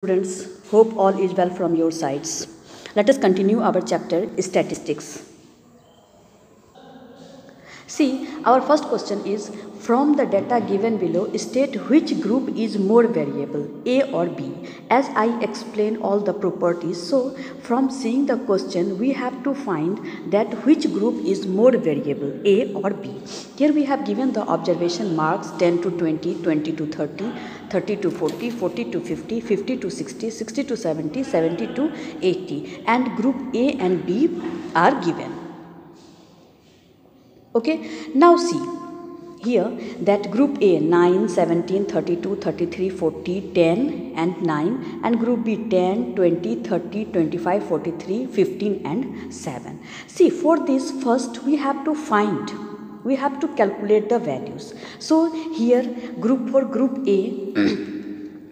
Students, hope all is well from your sides. Let us continue our chapter statistics. See, our first question is, from the data given below, state which group is more variable, A or B. As I explain all the properties, so from seeing the question, we have to find that which group is more variable, A or B. Here we have given the observation marks 10 to 20, 20 to 30, 30 to 40, 40 to 50, 50 to 60, 60 to 70, 70 to 80, and group A and B are given. Okay, now see here that group A 9, 17, 32, 33, 40, 10 and 9, and group B 10, 20, 30, 25, 43, 15 and 7. See, for this first we have to calculate the values. So here for group A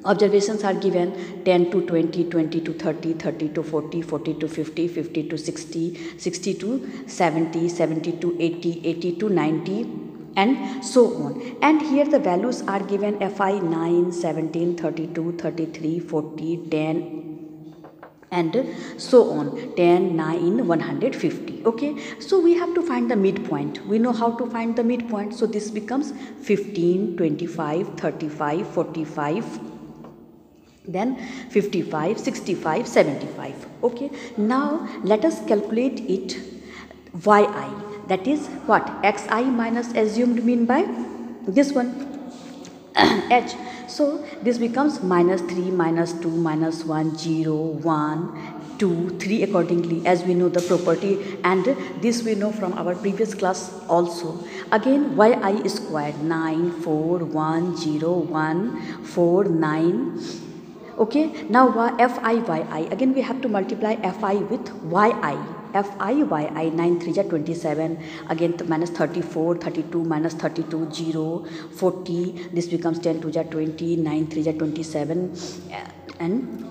observations are given 10 to 20, 20 to 30, 30 to 40, 40 to 50, 50 to 60, 60 to 70, 70 to 80, 80 to 90 and so on. And here the values are given Fi 9, 17, 32, 33, 40, 10 and so on, 10, 9, 150. Okay, so we have to find the midpoint. We know how to find the midpoint. So this becomes 15, 25, 35, 45, then 55, 65, 75. Okay, now let us calculate it yi, that is what, xi minus assumed mean by this one h. So this becomes minus 3, minus 2, minus 1, 0, 1, 2, 3 accordingly, as we know the property, and this we know from our previous class also. Again yi squared 9, 4, 1, 0, 1, 4, 9. Okay, now Fi yi, again we have to multiply Fi with yi. Fi yi, 9 3 27, again minus 34, 32, minus 32, 0, 40, this becomes 10 2 20, 9 3 27, and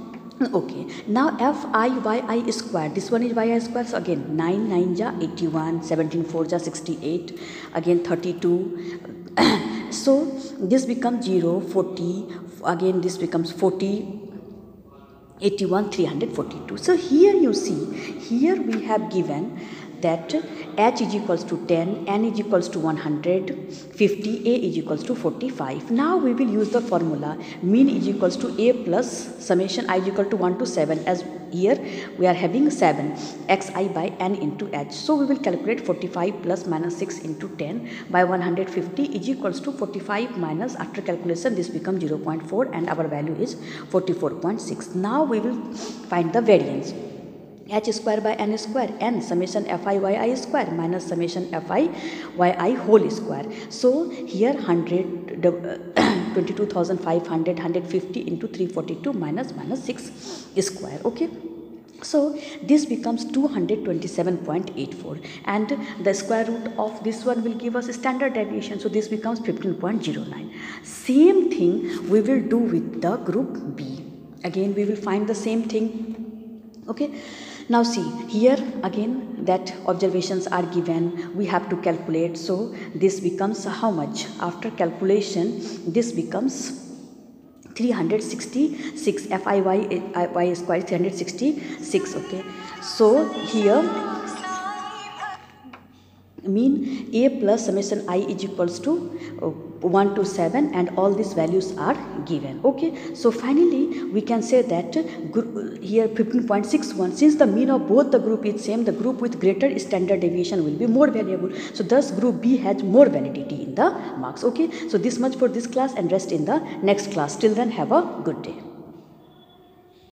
okay, now Fi yi square, this one is yi square, so again 9 9 81, 17 4 68, again 32, so this becomes 0, 40, again this becomes 40, 81, 342. So here you see, here we have given that h is equals to 10, n is equals to 100, 50, a is equals to 45. Now we will use the formula mean is equals to a plus summation I is equal to 1 to 7, as here we are having 7 xi by n into h. So we will calculate 45 plus minus 6 into 10 by 150 is equals to 45 minus, after calculation this becomes 0.4 and our value is 44.6. Now we will find the variance. H square by n square, n summation Fi yi square minus summation Fi yi whole square. So here 100, 22,500, 150 into 342 minus 6 square. Okay, so this becomes 227.84, and the square root of this one will give us a standard deviation, so this becomes 15.09. Same thing we will do with the group B. Again we will find the same thing. Okay, now see here again that observations are given, we have to calculate. So this becomes how much? After calculation this becomes 366, Fi y square 366. Okay, so here mean a plus summation I is equals to 1 to 7, and all these values are given. Okay, so finally we can say that here 15.61, since the mean of both the group is same, the group with greater standard deviation will be more valuable, so thus group B has more validity in the marks. Okay, so this much for this class, and rest in the next class. Till then, have a good day.